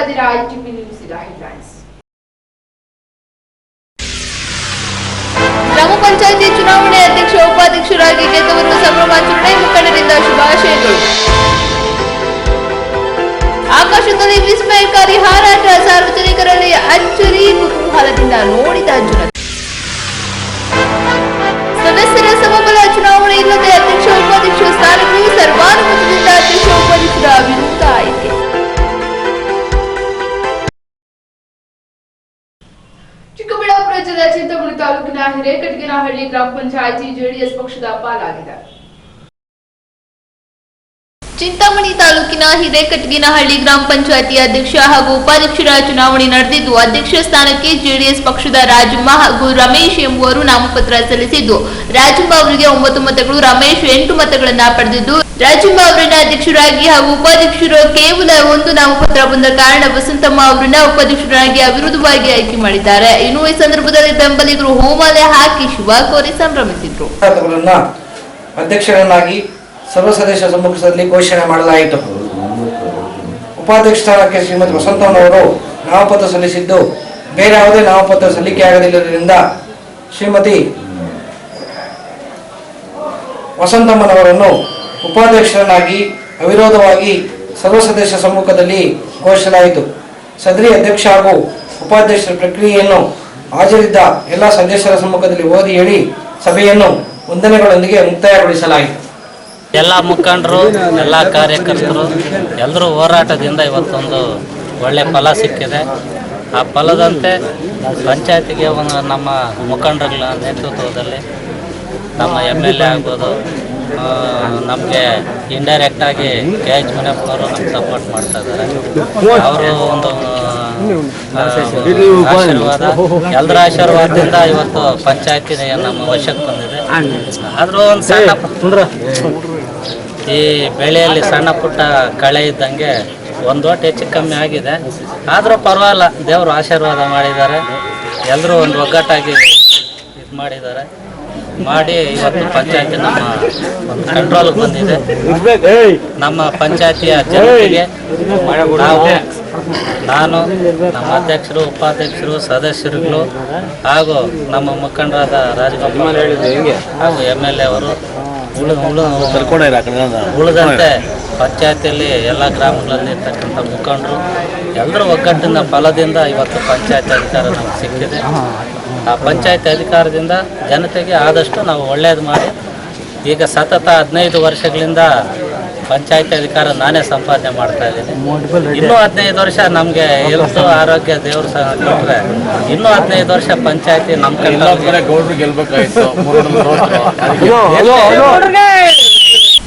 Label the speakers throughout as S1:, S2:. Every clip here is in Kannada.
S1: ಇದ್ದೀರಾ ITV ನ್ಯೂಸ್ ಹೆಡ್ಲೈನ್ಸ್. ಗ್ರಾಮ ಪಂಚಾಯಿತಿ ಚುನಾವಣೆ ಅಧ್ಯಕ್ಷ ಉಪಾಧ್ಯಕ್ಷರಾಗಿ ಗೆದ್ದವರನ್ನು ಸಂಭ್ರಮಾಚರಣೆ, ಮುಖಂಡರಿಂದ ಶುಭಾಶಯಗಳು. ಆಕಾಶದಲ್ಲಿ ವಿಸ್ಮಯಕಾರಿ ಹಾರಾಟ, ಸಾರ್ವಜನಿಕರಲ್ಲಿ ಅಚ್ಚರಿ, ಕುತೂಹಲದಿಂದ ನೋಡಿದ ಜನತೆ. ಸದಸ್ಯರ ಸಮಬಲ ಚುನಾವಣೆ ಇಲ್ಲದೆ ಅಧ್ಯಕ್ಷ ಉಪಾಧ್ಯಕ್ಷ ಸ್ಥಾನಗಳು, ಸರ್ವಾನುಮತದಿಂದ ಅಧ್ಯಕ್ಷ ಉಪಾಧ್ಯಕ್ಷರ ವಿರುದ್ಧ ಆಯ್ಕೆ. ಚಿಕ್ಕಬಳ್ಳಾಪುರ ಜಿಲ್ಲೆ ಚಿಂತಾಮಣಿ ತಾಲೂಕಿನ ಹಿರೇಕಟಗೇನಹಳ್ಳಿ ಗ್ರಾಮ ಪಂಚಾಯಿತಿ ಜೆಡಿಎಸ್ ಪಕ್ಷದ ಪಾಲಾಗಿದೆ. ಚಿಂತಾಮಣಿ ತಾಲೂಕಿನ ಹಿರೇಕಟಗೇನಹಳ್ಳಿ ಗ್ರಾಮ ಪಂಚಾಯಿತಿ ಅಧ್ಯಕ್ಷ ಹಾಗೂ ಉಪಾಧ್ಯಕ್ಷರ ಚುನಾವಣೆ ನಡೆದಿದ್ದು, ಅಧ್ಯಕ್ಷ ಸ್ಥಾನಕ್ಕೆ ಜೆಡಿಎಸ್ ಪಕ್ಷದ ರಾಜಮ್ಮ ಹಾಗೂ ರಮೇಶ್ ಎಂಬುವರು ನಾಮಪತ್ರ ಸಲ್ಲಿಸಿದ್ದು, ರಾಜಮ್ಮ ಅವರಿಗೆ 9 ಮತಗಳು, ರಮೇಶ್ 8 ಮತಗಳನ್ನು ಪಡೆದಿದ್ದು, ರಾಜಮ್ಮ ಅವರನ್ನ ಅಧ್ಯಕ್ಷರಾಗಿ ಹಾಗೂ ಉಪಾಧ್ಯಕ್ಷರು ಕೇವಲ 1 ನಾಮಪತ್ರ ಬಂದ ಕಾರಣ ವಸಂತಮ್ಮ ಅವರನ್ನ ಉಪಾಧ್ಯಕ್ಷರಾಗಿ ಅವಿರೋಧವಾಗಿ ಆಯ್ಕೆ ಮಾಡಿದ್ದಾರೆ. ಇನ್ನು ಈ ಸಂದರ್ಭದಲ್ಲಿ ಬೆಂಬಲಿಗರು ಹೂಮಾಲೆ ಹಾಕಿ ಶುಭ ಕೋರಿ ಸಂಭ್ರಮಿಸಿದ್ರು.
S2: ಅಧ್ಯಕ್ಷರನ್ನಾಗಿ ಸರ್ವ ಸದಸ್ಯ ಸಮ್ಮುಖದಲ್ಲಿ ಘೋಷಣೆ ಮಾಡಲಾಯಿತು. ಉಪಾಧ್ಯಕ್ಷ ಸ್ಥಾನಕ್ಕೆ ಶ್ರೀಮತಿ ವಸಂತಮ್ಮನವರು ನಾಮಪತ್ರ ಸಲ್ಲಿಸಿದ್ದು, ಬೇರೆ ಯಾವುದೇ ನಾಮಪತ್ರ ಸಲ್ಲಿಕೆಯಾಗದಿಲ್ಲದರಿಂದ ಶ್ರೀಮತಿ ವಸಂತಮ್ಮನವರನ್ನು ಉಪಾಧ್ಯಕ್ಷರನ್ನಾಗಿ ಅವಿರೋಧವಾಗಿ ಸರ್ವ ಸದಸ್ಯ ಸಮ್ಮುಖದಲ್ಲಿ ಘೋಷಿಸಲಾಯಿತು. ಸದರಿ ಅಧ್ಯಕ್ಷ ಹಾಗೂ ಉಪಾಧ್ಯಕ್ಷರ ಪ್ರಕ್ರಿಯೆಯನ್ನು ಹಾಜರಿದ್ದ ಎಲ್ಲ ಸದಸ್ಯರ ಸಮ್ಮುಖದಲ್ಲಿ ಓದಿ ಹೇಳಿ ಸಭೆಯನ್ನು ವಂದನೆಗಳೊಂದಿಗೆ ಮುಕ್ತಾಯಗೊಳಿಸಲಾಯಿತು.
S3: ಎಲ್ಲ ಮುಖಂಡರು, ಎಲ್ಲ ಕಾರ್ಯಕರ್ತರು ಎಲ್ಲರೂ ಹೋರಾಟದಿಂದ ಇವತ್ತೊಂದು ಒಳ್ಳೆ ಫಲ ಸಿಕ್ಕಿದೆ. ಆ ಫಲದಂತೆ ಪಂಚಾಯತಿಗೆ ನಮ್ಮ ಮುಖಂಡರುಗಳ ನೇತೃತ್ವದಲ್ಲಿ ನಮ್ಮ MLA ಆಗ್ಬೋದು, ನಮಗೆ ಇಂಡೈರೆಕ್ಟಾಗಿ KH ಮುನಿಯಪ್ಪನವರು ನಮ್ಗೆ ಸಪೋರ್ಟ್ ಮಾಡ್ತಾ ಇದ್ದಾರೆ. ಅವರು ಒಂದು ಆಶೀರ್ವಾದ, ಎಲ್ಲರ ಆಶೀರ್ವಾದದಿಂದ ಇವತ್ತು ಪಂಚಾಯತಿ ನಮ್ಮ ವಶಕ್ಕೆ ಬಂದಿದೆ. ಆದರೂ ಒಂದು ಸಣ್ಣ ಈ ಬೆಳೆಯಲ್ಲಿ ಸಣ್ಣ ಪುಟ್ಟ ಕಳೆ ಇದ್ದಂಗೆ ಒಂದು ಓಟ್ ಹೆಚ್ಚು ಕಮ್ಮಿ ಆಗಿದೆ. ಆದರೂ ಪರವಾಗಿಲ್ಲ, ದೇವರು ಆಶೀರ್ವಾದ ಮಾಡಿದ್ದಾರೆ. ಎಲ್ಲರೂ ಒಂದು ಒಗ್ಗಟ್ಟಾಗಿ ಇದು ಮಾಡಿದ್ದಾರೆ. ಮಾಡಿ ಇವತ್ತು ಪಂಚಾಯತಿ ನಮ್ಮ ಒಂದು ಕಂಟ್ರೋಲ್ಗೆ ಬಂದಿದೆ. ನಮ್ಮ ಪಂಚಾಯತಿಯ ಜನತೆಗೆ ನಾನು, ನಮ್ಮ ಅಧ್ಯಕ್ಷರು, ಉಪಾಧ್ಯಕ್ಷರು, ಸದಸ್ಯರುಗಳು ಹಾಗೂ ನಮ್ಮ ಮುಖಂಡರಾದ ರಾಜಗೋಪಾಲ್ ಹಾಗೂ MLA ಅವರು ಉಳಿದಂತೆ ಪಂಚಾಯತಿಯಲ್ಲಿ ಎಲ್ಲ ಗ್ರಾಮಗಳಲ್ಲಿ ಇರ್ತಕ್ಕಂಥ ಮುಖಂಡರು ಎಲ್ಲರೂ ಒಗ್ಗಟ್ಟಿನ ಫಲದಿಂದ ಇವತ್ತು ಪಂಚಾಯತಿ ಅಧಿಕಾರ ನಮಗೆ ಸಿಕ್ಕಿದೆ. ಆ ಪಂಚಾಯತಿ ಅಧಿಕಾರದಿಂದ ಜನತೆಗೆ ಆದಷ್ಟು ನಾವು ಒಳ್ಳೆಯದು ಮಾಡಿ, ಈಗ ಸತತ 15 ವರ್ಷಗಳಿಂದ ಪಂಚಾಯತಿ ಅಧಿಕಾರ ನಾನೇ ಸಂಪಾದನೆ ಮಾಡ್ತಾ ಇದ್ದೀನಿ. ಇನ್ನೂ 15 ವರ್ಷ ನಮಗೆ ಹೆಲ್ತ್ ಆರೋಗ್ಯ ದೇವರು ಸಹ ಕೊಟ್ಟರೆ ಇನ್ನೂ 15 ವರ್ಷ ಪಂಚಾಯತಿ ನಮ್ಮ ಕಡೆ ಗೆಲ್ಬೇಕಾಯ್ತು.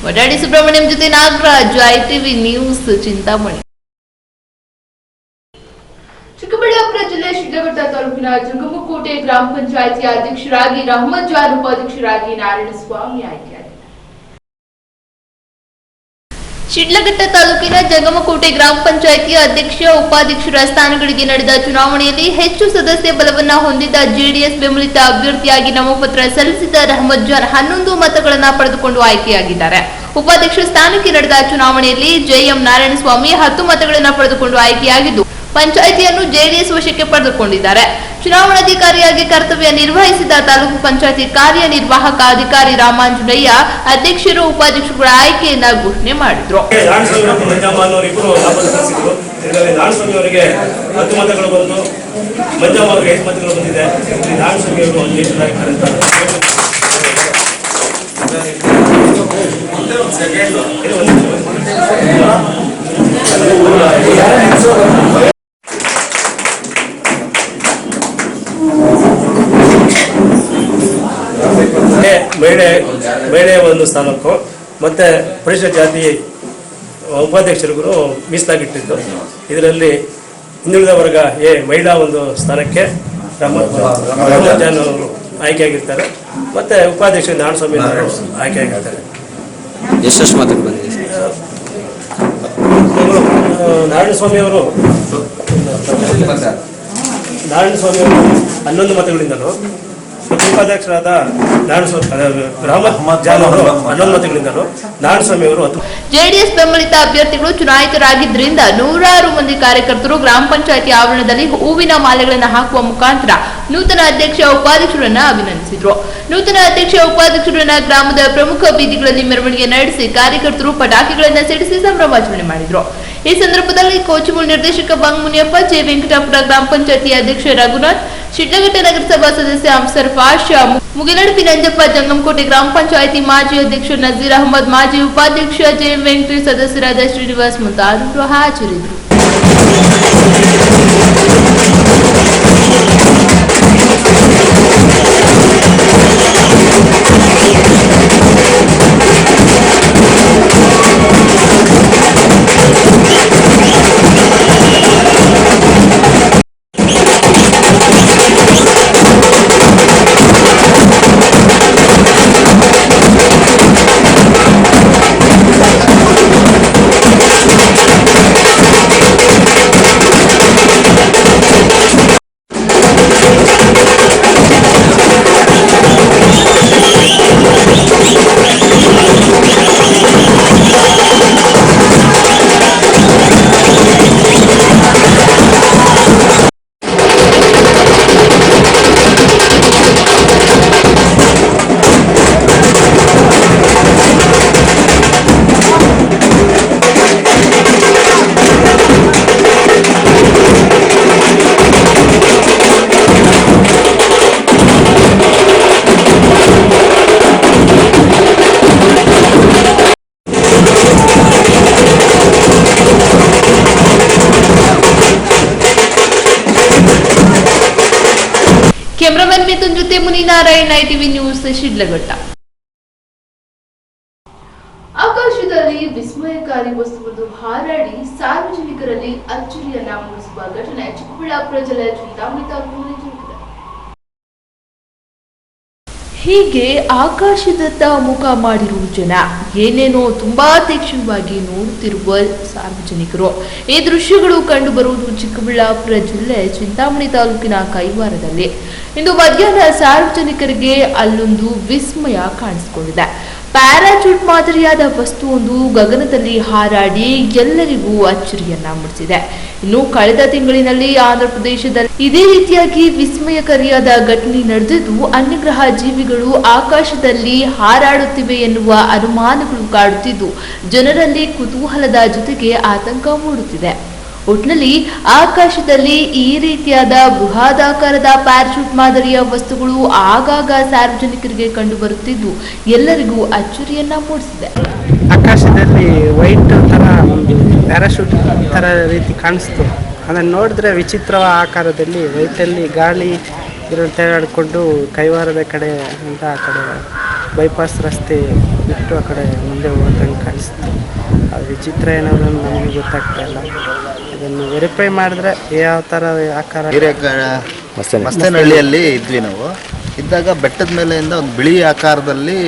S1: ವಡಾಡಿ ಸುಬ್ರಹ್ಮಣ್ಯಂ ಜೊತೆ ನಾಗರಾಜ್, ITV ನ್ಯೂಸ್ ಚಿಂತಾಮಣಿ. ಚಿಕ್ಕಬಳ್ಳಾಪುರ ಜಿಲ್ಲೆ ಶಿಡ್ಲಘಟ್ಟ ತಾಲೂಕಿನ ಜಂಗಮಕೋಟೆ ಗ್ರಾಮ ಪಂಚಾಯಿತಿ ಅಧ್ಯಕ್ಷರಾಗಿ ರಹಮತ್ ಜಾನ್, ಉಪಾಧ್ಯಕ್ಷರಾಗಿ ನಾರಾಯಣಸ್ವಾಮಿ ಆಯ್ಕೆಯಾಗಿದ್ದಾರೆ. ಶಿಡ್ಲಘಟ್ಟ ತಾಲೂಕಿನ ಜಂಗಮಕೋಟೆ ಗ್ರಾಮ ಪಂಚಾಯಿತಿಯ ಅಧ್ಯಕ್ಷ, ಉಪಾಧ್ಯಕ್ಷರ ಸ್ಥಾನಗಳಿಗೆ ನಡೆದ ಚುನಾವಣೆಯಲ್ಲಿ ಹೆಚ್ಚು ಸದಸ್ಯ ಬಲವನ್ನ ಹೊಂದಿದ್ದ ಜೆಡಿಎಸ್ ಬೆಂಬಲಿತ ಅಭ್ಯರ್ಥಿಯಾಗಿ ನಾಮಪತ್ರ ಸಲ್ಲಿಸಿದ ರಹಮತ್ ಜಾನ್ 11 ಮತಗಳನ್ನು ಪಡೆದುಕೊಂಡು ಆಯ್ಕೆಯಾಗಿದ್ದಾರೆ. ಉಪಾಧ್ಯಕ್ಷ ಸ್ಥಾನಕ್ಕೆ ನಡೆದ ಚುನಾವಣೆಯಲ್ಲಿ JM ನಾರಾಯಣಸ್ವಾಮಿ 10 ಮತಗಳನ್ನು ಪಡೆದುಕೊಂಡು ಆಯ್ಕೆಯಾಗಿದ್ದು, ಪಂಚಾಯಿತಿಯನ್ನು ಜೆಡಿಎಸ್ ವಶಕ್ಕೆ ಪಡೆದುಕೊಂಡಿದ್ದಾರೆ. ಚುನಾವಣಾಧಿಕಾರಿಯಾಗಿ ಕರ್ತವ್ಯ ನಿರ್ವಹಿಸಿದ ತಾಲೂಕು ಪಂಚಾಯಿತಿ ಕಾರ್ಯನಿರ್ವಾಹಕ ಅಧಿಕಾರಿ ರಾಮಾಂಜನೇಯ ಅಧ್ಯಕ್ಷರು, ಉಪಾಧ್ಯಕ್ಷರುಗಳ ಆಯ್ಕೆಯನ್ನ ಘೋಷಣೆ ಮಾಡಿದ್ರು.
S4: ಮಹಿಳೆ ಒಂದು ಸ್ಥಾನಕ್ಕೂ ಮತ್ತೆ ಪರಿಶಿಷ್ಟ ಜಾತಿ ಉಪಾಧ್ಯಕ್ಷರಿಗೂ ಮೀಸಲಾಗಿಟ್ಟಿದ್ದು, ಇದರಲ್ಲಿ ಹಿಂದುಳಿದ ವರ್ಗ ಮಹಿಳಾ ಒಂದು ಸ್ಥಾನಕ್ಕೆ ರಹಮತ್ ಜಾನ್ ಅವರು ಆಯ್ಕೆಯಾಗಿರ್ತಾರೆ. ಮತ್ತೆ ಉಪಾಧ್ಯಕ್ಷ ನಾರಾಯಣಸ್ವಾಮಿ ಆಯ್ಕೆಯಾಗಿರ್ತಾರೆ.
S5: ಎಷ್ಟು ಮಾತುಗಳು ಬಂದಿದೆ?
S4: ನಾರಾಯಣಸ್ವಾಮಿ ಅವರು 11 ಮತಗಳಿಂದಲೂ, ಮತ್ತು ಉಪಾಧ್ಯಕ್ಷರಾದ ಗ್ರಾಮ ಜಾನ್ ಅವರು 11 ಮತಗಳಿಂದರು, ನಾರಾಯಣಸ್ವಾಮಿ ಅವರು 10.
S1: ಜೆಡಿಎಸ್ ಬೆಂಬಲಿತ ಅಭ್ಯರ್ಥಿಗಳು ಚುನಾಯಿತರಾಗಿದ್ದರಿಂದ ನೂರಾರು ಮಂದಿ ಕಾರ್ಯಕರ್ತರು ಗ್ರಾಮ ಪಂಚಾಯಿತಿ ಆವರಣದಲ್ಲಿ ಹೂವಿನ ಮಾಲೆಗಳನ್ನು ಹಾಕುವ ಮುಖಾಂತರ ನೂತನ ಅಧ್ಯಕ್ಷ ಉಪಾಧ್ಯಕ್ಷರನ್ನ ಅಭಿನಂದಿಸಿದ್ರು. ನೂತನ ಅಧ್ಯಕ್ಷ ಉಪಾಧ್ಯಕ್ಷರನ್ನ ಗ್ರಾಮದ ಪ್ರಮುಖ ಬೀದಿಗಳಲ್ಲಿ ಮೆರವಣಿಗೆ ನಡೆಸಿ ಕಾರ್ಯಕರ್ತರು ಪಟಾಕಿಗಳನ್ನು ಸಿಡಿಸಿ ಸಂಭ್ರಮಾಚರಣೆ ಮಾಡಿದ್ರು. ಈ ಸಂದರ್ಭದಲ್ಲಿ ಕೋಚಿಮೂಲ್ ನಿರ್ದೇಶಕ ಬಂಗ್ ಮುನಿಯಪ್ಪ, ಜೆ ವೆಂಕಟಾಪುರ ಗ್ರಾಮ ಪಂಚಾಯಿತಿ ಅಧ್ಯಕ್ಷ ರಘುನಾಥ್, ಶಿಡ್ಲಘಟ್ಟ ನಗರಸಭಾ ಸದಸ್ಯ ಅಮ್ಸರ್ ಪಾಷಾ, ಮುಗಿಲಡ್ಪಿ ನಂಜಪ್ಪ, ಜಂಗಮಕೋಟೆ ಗ್ರಾಮ ಪಂಚಾಯಿತಿ ಮಾಜಿ ಅಧ್ಯಕ್ಷ ನಜೀರ್ ಅಹಮದ್, ಮಾಜಿ ಉಪಾಧ್ಯಕ್ಷ ಜೆ ವೆಂಕಟೇಶ್, ಸದಸ್ಯರಾದ ಶ್ರೀನಿವಾಸ್ ಮುಂತಾದವರು ಹಾಜರಿದ್ದರು. कैमरामैन मिथुन ಜೊತೆ ಮುನಿನಾರಾಯಣ್, ಐಟಿವಿ ನ್ಯೂಸ್, ಶಿಡ್ಲಘಟ್ಟ. ಆಕಾಶದಲ್ಲಿ ವಿಸ್ಮಯಕಾರಿ ವಸ್ತುವೊಂದು ಹಾರಾಡಿ ಸಾರ್ವಜನಿಕರಲ್ಲಿ ಅಚ್ಚರಿಯನ್ನ ಮೂಡಿಸುವ ಘಟನೆ ಚಿಕ್ಕಬಳ್ಳಾಪುರ ಜಿಲ್ಲೆಯ ಚಿಂತಾಮಣಿ ತಾಲೂಕಿನಲ್ಲಿ ಜರುಗಿದೆ. ಹೀಗೆ ಆಕಾಶದತ್ತ ಮುಖ ಮಾಡಿರುವ ಜನ, ಏನೇನೋ ತುಂಬಾ ತೀಕ್ಷ್ಣವಾಗಿ ನೋಡುತ್ತಿರುವ ಸಾರ್ವಜನಿಕರು. ಈ ದೃಶ್ಯಗಳು ಕಂಡು ಬರುವುದು ಚಿಕ್ಕಬಳ್ಳಾಪುರ ಜಿಲ್ಲೆ ಚಿಂತಾಮಣಿ ತಾಲೂಕಿನ ಕೈವಾರದಲ್ಲಿ. ಇಂದು ಮಧ್ಯಾಹ್ನ ಸಾರ್ವಜನಿಕರಿಗೆ ಅಲ್ಲೊಂದು ವಿಸ್ಮಯ ಕಾಣಿಸಿಕೊಂಡಿದೆ. ಪ್ಯಾರಾಚೂಟ್ ಮಾದರಿಯಾದ ವಸ್ತುವೊಂದು ಗಗನದಲ್ಲಿ ಹಾರಾಡಿ ಎಲ್ಲರಿಗೂ ಅಚ್ಚರಿಯನ್ನ ಮೂಡಿಸಿದೆ. ಇನ್ನು ಕಳೆದ ತಿಂಗಳಿನಲ್ಲಿ ಆಂಧ್ರ ಪ್ರದೇಶದಲ್ಲಿ ಇದೇ ರೀತಿಯಾಗಿ ವಿಸ್ಮಯಕಾರಿಯಾದ ಘಟನೆ ನಡೆದಿದ್ದು, ಅನ್ಯಗ್ರಹ ಜೀವಿಗಳು ಆಕಾಶದಲ್ಲಿ ಹಾರಾಡುತ್ತಿವೆ ಎನ್ನುವ ಅನುಮಾನಗಳು ಕಾಡುತ್ತಿದ್ದು, ಜನರಲ್ಲಿ ಕುತೂಹಲದ ಜೊತೆಗೆ ಆತಂಕ ಮೂಡುತ್ತಿದೆ. ಒಟ್ನಲ್ಲಿ ಆಕಾಶದಲ್ಲಿ ಈ ರೀತಿಯಾದ ಬೃಹದಾಕಾರದ ಪ್ಯಾರಾಚೂಟ್ ಮಾದರಿಯ ವಸ್ತುಗಳು ಆಗಾಗ ಸಾರ್ವಜನಿಕರಿಗೆ ಕಂಡು ಬರುತ್ತಿದ್ದು, ಎಲ್ಲರಿಗೂ ಅಚ್ಚರಿಯನ್ನ ಮೂಡಿಸಿದೆ.
S6: ಆಕಾಶದಲ್ಲಿ ವೈಟ್ ತರ ಒಂದು ಪ್ಯಾರಾಶೂಟ್ ತರ ರೀತಿ ಕಾಣಿಸ್ತು. ಅದನ್ನು ನೋಡಿದ್ರೆ ವಿಚಿತ್ರವ ಆಕಾರದಲ್ಲಿ ವೈಟಲ್ಲಿ ಗಾಳಿ ತೇಲಾಡಿಕೊಂಡು ಕೈವಾರದ ಕಡೆ ಅಂತ ಆ ಕಡೆ ಬೈಪಾಸ್ ರಸ್ತೆ ಬಿಟ್ಟು ಆ ಕಡೆ ಮುಂದೆ ಹೋದಂಗೆ ಕಾಣಿಸ್ತು. ಅದು ವಿಚಿತ್ರ ಏನಾದ್ರು ನಮಗೆ ಗೊತ್ತಾಗ್ತಾ ಇಲ್ಲ. ಇದನ್ನು ವೆರಿಫೈ ಮಾಡಿದ್ರೆ ಯಾವ ಥರ ಆಕಾರ.
S7: ಮಸ್ತೇನಹಳ್ಳಿಯಲ್ಲಿ ಇದ್ವಿ ನಾವು. ಇದ್ದಾಗ ಬೆಟ್ಟದ ಮೇಲೆಯಿಂದ ಒಂದು ಬಿಳಿ ಆಕಾರದಲ್ಲಿ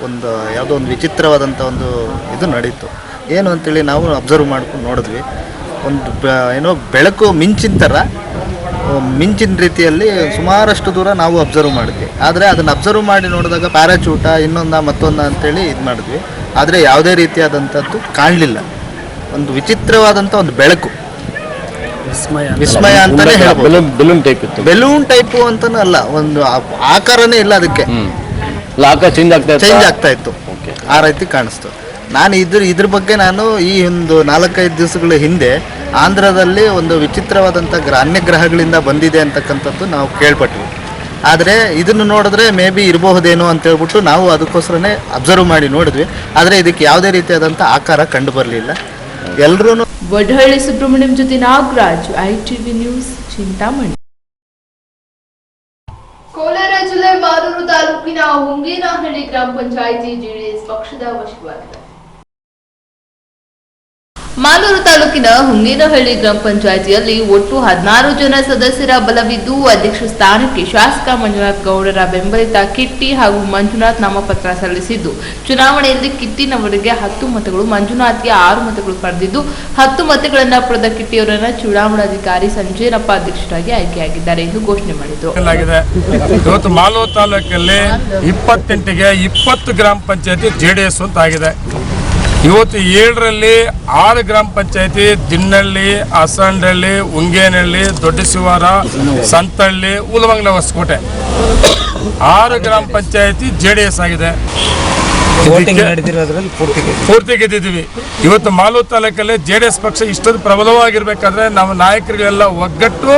S7: ಒಂದು ಯಾವುದೋ ಒಂದು ವಿಚಿತ್ರವಾದಂಥ ಒಂದು ಇದು ನಡೀತು. ಏನು ಅಂತೇಳಿ ನಾವು ಅಬ್ಸರ್ವ್ ಮಾಡ್ಕೊಂಡು ನೋಡಿದ್ವಿ. ಒಂದು ಏನೋ ಬೆಳಕು ಮಿಂಚಿನ ಥರ, ಮಿಂಚಿನ ರೀತಿಯಲ್ಲಿ ಸುಮಾರಷ್ಟು ದೂರ ನಾವು ಅಬ್ಸರ್ವ್ ಮಾಡಿದ್ವಿ. ಆದರೆ ಅದನ್ನು ಅಬ್ಸರ್ವ್ ಮಾಡಿ ನೋಡಿದಾಗ ಪ್ಯಾರಾಚೂಟ ಮತ್ತೊಂದು ಅಂತೇಳಿ ಇದು ಮಾಡಿದ್ವಿ. ಆದರೆ ಯಾವುದೇ ರೀತಿಯಾದಂಥದ್ದು ಕಾಣಲಿಲ್ಲ. ಒಂದು ವಿಚಿತ್ರವಾದಂಥ ಒಂದು ಬೆಳಕು, ವಿಸ್ಮಯ ಅಂತಾನೆ ಹೇಳ್ಬೋದು. ಬೆಲೂನ್ ಟೈಪು ಅಂತಾನು ಅಲ್ಲ, ಒಂದು ಆಕಾರನೇ ಇಲ್ಲ ಅದಕ್ಕೆ, ಚೇಂಜ್ ಆಗ್ತಾ ಇತ್ತು. ಆ ರೀತಿ ಕಾಣಿಸ್ತು. ನಾನು ಇದ್ರ ಬಗ್ಗೆ ನಾನು ಈ ಒಂದು 4-5 ದಿವಸಗಳ ಹಿಂದೆ ಆಂಧ್ರದಲ್ಲಿ ಒಂದು ವಿಚಿತ್ರವಾದಂಥ ಅನ್ಯಗ್ರಹಗಳಿಂದ ಬಂದಿದೆ ಅಂತಕ್ಕಂಥದ್ದು ನಾವು ಕೇಳ್ಪಟ್ವಿ. ಆದರೆ ಇದನ್ನು ನೋಡಿದ್ರೆ ಮೇ ಬಿ ಇರಬಹುದೇನೋ ಅಂತ ಹೇಳ್ಬಿಟ್ಟು ನಾವು ಅದಕ್ಕೋಸ್ಕರನೇ ಅಬ್ಸರ್ವ್ ಮಾಡಿ ನೋಡಿದ್ವಿ. ಆದರೆ ಇದಕ್ಕೆ ಯಾವುದೇ ರೀತಿಯಾದಂಥ ಆಕಾರ ಕಂಡು ಬರಲಿಲ್ಲ. ಎಲ್ಲರೂ
S1: ವಡ್ಹಳ್ಳಿ ಸುಬ್ರಹ್ಮಣ್ಯಂ ಜೊತೆ ನಾಗರಾಜ್, ಐಟಿವಿ ನ್ಯೂಸ್, ಚಿಂತಾಮಣಿ. ಕೋಲಾರ ಜಿಲ್ಲೆ ಮಾಲೂರು ತಾಲೂಕಿನ ಹುಂಗೇನಹಳ್ಳಿ ಗ್ರಾಮ ಪಂಚಾಯಿತಿ ಜೆಡಿಎಸ್ ಪಕ್ಷದ ವಶವಾಗಿದೆ. ಮಾಲೂರು ತಾಲೂಕಿನ ಹುಂಗೇನಹಳ್ಳಿ ಗ್ರಾಮ ಪಂಚಾಯಿತಿಯಲ್ಲಿ ಒಟ್ಟು 16 ಜನ ಸದಸ್ಯರ ಬಲವಿದ್ದು ಅಧ್ಯಕ್ಷ ಸ್ಥಾನಕ್ಕೆ ಶಾಸಕ ಮಂಜುನಾಥ್ ಗೌಡರ ಬೆಂಬಲಿತ ಕಿಟ್ಟಿ ಹಾಗೂ ಮಂಜುನಾಥ್ ನಾಮಪತ್ರ ಸಲ್ಲಿಸಿದ್ದು, ಚುನಾವಣೆಯಲ್ಲಿ ಕಿಟ್ಟಿನವರಿಗೆ 10 ಮತಗಳು, ಮಂಜುನಾಥ್ಗೆ 6 ಮತಗಳು ಪಡೆದಿದ್ದು 10 ಮತಗಳನ್ನು ಪಡೆದ ಕಿಟ್ಟಿಯವರನ್ನು ಚುನಾವಣಾಧಿಕಾರಿ ಸಂಜಯನಪ್ಪ ಅಧ್ಯಕ್ಷರಾಗಿ ಆಯ್ಕೆಯಾಗಿದ್ದಾರೆ ಎಂದು ಘೋಷಣೆ ಮಾಡಿದರು.
S8: ಇವತ್ತು ಮಾಲೂರು ತಾಲೂಕಲ್ಲಿ 28ಗೆ 20 ಗ್ರಾಮ ಪಂಚಾಯತಿ JDS ಅಂತ ಆಗಿದೆ. ಇವತ್ತು 7ರಲ್ಲಿ 6 ಗ್ರಾಮ ಪಂಚಾಯತಿ ದಿನ್ನಳ್ಳಿ, ಹಸಂಡಳ್ಳಿ, ಉಂಗೇನಹಳ್ಳಿ, ದೊಡ್ಡಶಿವಾರ, ಸಂತಹಳ್ಳಿ, ಉಲವಂಗ್ಲ, ಹೊಸಕೋಟೆ 6 ಗ್ರಾಮ ಪಂಚಾಯತಿ JDS ಆಗಿದೆ. ಪೂರ್ತಿ ಗೆದ್ದಿದ್ದೀವಿ. ಇವತ್ತು ಮಾಲೂರು ತಾಲೂಕಲ್ಲಿ JDS ಪಕ್ಷ ಇಷ್ಟೊಂದು ಪ್ರಬಲವಾಗಿರ್ಬೇಕಾದ್ರೆ ನಾವು ನಾಯಕರಿಗೆಲ್ಲ ಒಗ್ಗಟ್ಟು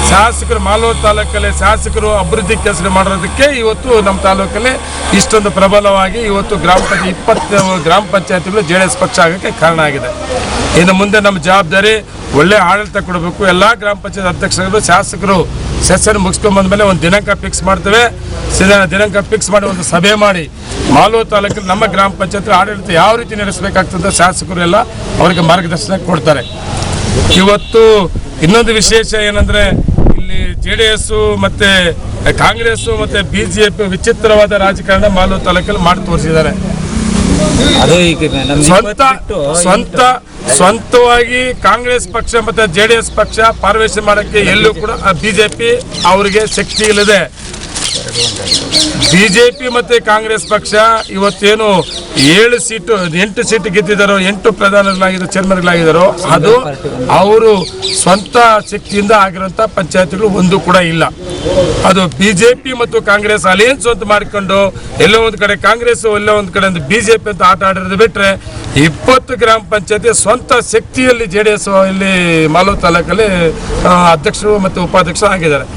S8: ಶಾಸಕರು ಮಾಲೂರು ತಾಲೂಕಲ್ಲಿ ಶಾಸಕರು ಅಭಿವೃದ್ಧಿ ಕೆಲಸ ಮಾಡೋದಕ್ಕೆ ಇವತ್ತು ನಮ್ಮ ತಾಲೂಕಲ್ಲಿ ಇಷ್ಟೊಂದು ಪ್ರಬಲವಾಗಿ ಇವತ್ತು 20 ಗ್ರಾಮ ಪಂಚಾಯತಿಗಳು JDS ಪಕ್ಷ ಆಗೋಕ್ಕೆ ಕಾರಣ ಆಗಿದೆ. ಇನ್ನು ಮುಂದೆ ನಮ್ಮ ಜವಾಬ್ದಾರಿ ಒಳ್ಳೆ ಆಡಳಿತ ಕೊಡಬೇಕು. ಎಲ್ಲ ಗ್ರಾಮ ಪಂಚಾಯತ್ ಅಧ್ಯಕ್ಷರು ಶಾಸಕರು ಸೆಷನ್ ಮುಗಿಸ್ಕೊಂಡ್ಬಂದ್ಮೇಲೆ ಒಂದು ದಿನಾಂಕ ಫಿಕ್ಸ್ ಮಾಡ್ತೇವೆ. ದಿನಾಂಕ ಫಿಕ್ಸ್ ಮಾಡಿ ಒಂದು ಸಭೆ ಮಾಡಿ ಮಾಲೂರು ತಾಲೂಕಲ್ಲಿ ನಮ್ಮ ಗ್ರಾಮ ಪಂಚಾಯತ್ ಆಡಳಿತ ಯಾವ ರೀತಿ ನಡೆಸಬೇಕಾಗ್ತದೆ ಶಾಸಕರು ಎಲ್ಲ ಅವರಿಗೆ ಮಾರ್ಗದರ್ಶನ ಕೊಡ್ತಾರೆ. ಇವತ್ತು ಇನ್ನೊಂದು ವಿಶೇಷ ಏನಂದರೆ ಇಲ್ಲಿ JDS ಮತ್ತು ಕಾಂಗ್ರೆಸ್ ಮತ್ತು BJP ವಿಚಿತ್ರವಾದ ರಾಜಕಾರಣ ಮಾಲೂರು ತಾಲೂಕಲ್ಲಿ ಮಾಡಿ ತೋರಿಸಿದ್ದಾರೆ. ಸ್ವಂತವಾಗಿ ಕಾಂಗ್ರೆಸ್ ಪಕ್ಷ ಮತ್ತು JDS ಪಕ್ಷ ಪಾರ್ವೇಷ ಮಾಡೋಕ್ಕೆ ಎಲ್ಲೂ ಕೂಡ BJP ಅವರಿಗೆ ಶಕ್ತಿ ಇಲ್ಲದೆ, BJP ಮತ್ತು ಕಾಂಗ್ರೆಸ್ ಪಕ್ಷ ಇವತ್ತೇನು 8 ಸೀಟ್ ಗೆದ್ದಿದ್ದಾರೋ, 8 ಪ್ರಧಾನಗಳಾಗಿದ್ದಾರೋ, ಚೇರ್ಮನ್ಗಳಾಗಿದ್ದಾರೋ, ಅದು ಅವರು ಸ್ವಂತ ಶಕ್ತಿಯಿಂದ ಆಗಿರುವಂಥ ಪಂಚಾಯತ್ಗಳು ಒಂದು ಕೂಡ ಇಲ್ಲ. ಅದು BJP ಮತ್ತು ಕಾಂಗ್ರೆಸ್ ಅಲಯನ್ಸ್ ಅಂತ ಮಾಡಿಕೊಂಡು ಎಲ್ಲೋ ಒಂದು ಕಡೆ ಕಾಂಗ್ರೆಸ್, ಎಲ್ಲೋ ಒಂದು ಕಡೆ BJP ಅಂತ ಆಟ ಆಡಿರೋದು ಬಿಟ್ಟರೆ 20 ಗ್ರಾಮ ಪಂಚಾಯತಿ ಸ್ವಂತ ಶಕ್ತಿಯಲ್ಲಿ JDS ಇಲ್ಲಿ ಮಾಲೂರು ತಾಲೂಕಲ್ಲಿ ಅಧ್ಯಕ್ಷರು ಮತ್ತು ಉಪಾಧ್ಯಕ್ಷರು ಆಗಿದ್ದಾರೆ.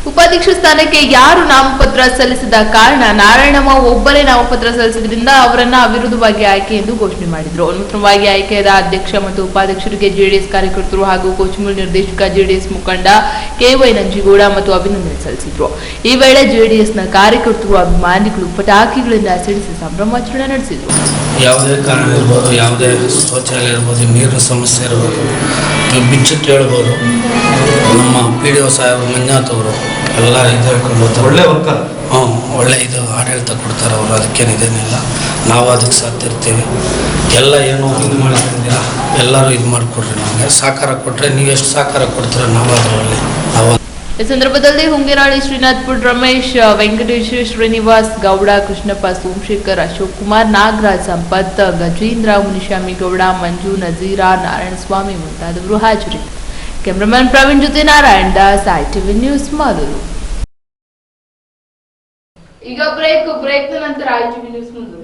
S1: ಉಪಾಧ್ಯಕ್ಷ ಸ್ಥಾನಕ್ಕೆ ಯಾರು ನಾಮಪತ್ರ ಸಲ್ಲಿಸಿದ ಕಾರಣ ನಾರಾಯಣಮ್ಮ ಒಬ್ಬರೇ ನಾಮಪತ್ರ ಸಲ್ಲಿಸಿದ್ರಿಂದ ಅವರನ್ನ ಅವಿರೋಧವಾಗಿ ಆಯ್ಕೆ ಎಂದು ಘೋಷಣೆ ಮಾಡಿದ್ರು. ನೂತನವಾಗಿ ಆಯ್ಕೆಯಾದ ಅಧ್ಯಕ್ಷ ಮತ್ತು ಉಪಾಧ್ಯಕ್ಷರಿಗೆ JDS ಕಾರ್ಯಕರ್ತರು ಹಾಗೂ ಕೋಚಮುಲ್ ನಿರ್ದೇಶಕ JDS ಮುಖಂಡ KY ನಂಜಿಗೌಡ ಮತ್ತು ಅಭಿನಂದನೆ ಸಲ್ಲಿಸಿದ್ರು. ಈ ವೇಳೆ JDSನ ಕಾರ್ಯಕರ್ತರು ಅಭಿಮಾನಿಗಳು ಪಟಾಕಿಗಳಿಂದ ಸಿಡಿಸಿ ಸಂಭ್ರಮಾಚರಣೆ ನಡೆಸಿದ್ರು.
S9: ಯಾವುದೇ ಕಾರಣ ಇರ್ಬೋದು, ಯಾವುದೇ ಶೌಚಾಲಯ ಇರ್ಬೋದು, ನೀರಿನ ಸಮಸ್ಯೆ ಇರ್ಬೋದು, ಬಿಚ್ಚಿಟ್ಟು ಹೇಳ್ಬೋದು, ನಮ್ಮ PDO ಸಾಹೇಬ್ ಮಂಜುನಾಥ್ ಅವರು ಎಲ್ಲ ಇದು ಹೇಳ್ಕೊಂಡು ಒಳ್ಳೆ ವರ್ಕರ್, ಒಳ್ಳೆ ಇದು ಆಡಳಿತ ಕೊಡ್ತಾರೆ ಅವರು. ಅದಕ್ಕೇನಿದೇನಿಲ್ಲ, ನಾವು ಅದಕ್ಕೆ ಸಾಧ್ತಿರ್ತೀವಿ. ಎಲ್ಲ ಏನೋ ಇದು ಮಾಡಿದ್ದೀರ, ಎಲ್ಲರೂ ಇದು ಮಾಡಿಕೊಡ್ರಿ, ನಮಗೆ ಸಹಕಾರ ಕೊಟ್ಟರೆ ನೀವು ಎಷ್ಟು ಸಹಕಾರ ಕೊಡ್ತೀರ ನಾವು ಅದರಲ್ಲಿ ನಾವು.
S1: ಈ ಸಂದರ್ಭದಲ್ಲಿ ಹುಂಗೇನಹಳ್ಳಿ ಶ್ರೀನಾಥ್ಪುರ್ ರಮೇಶ್, ವೆಂಕಟೇಶ್, ಶ್ರೀನಿವಾಸ್ ಗೌಡ, ಕೃಷ್ಣಪ್ಪ, ಸೋಮಶೇಖರ್, ಅಶೋಕ್ ಕುಮಾರ್, ನಾಗರಾಜ್, ಸಂಪತ್, ಗಜೇಂದ್ರ, ಮುನಿಶಾಮಿ ಗೌಡ, ಮಂಜು, ನಜೀರಾ, ನಾರಾಯಣಸ್ವಾಮಿ ಮುಂತಾದವರು ಹಾಜರಿದ್ದರು. ಕ್ಯಾಮರಾಮನ್ ಪ್ರವೀಣ್ ಜೊತೆ ನಾರಾಯಣ್ ದಾಸ್, ITV ನ್ಯೂಸ್ ಮಾಲೂರು. ಈಗ ಬ್ರೇಕ್ ನಂತರ ITV ನ್ಯೂಸ್ ಮುಂದುವರಿಯುತ್ತದೆ.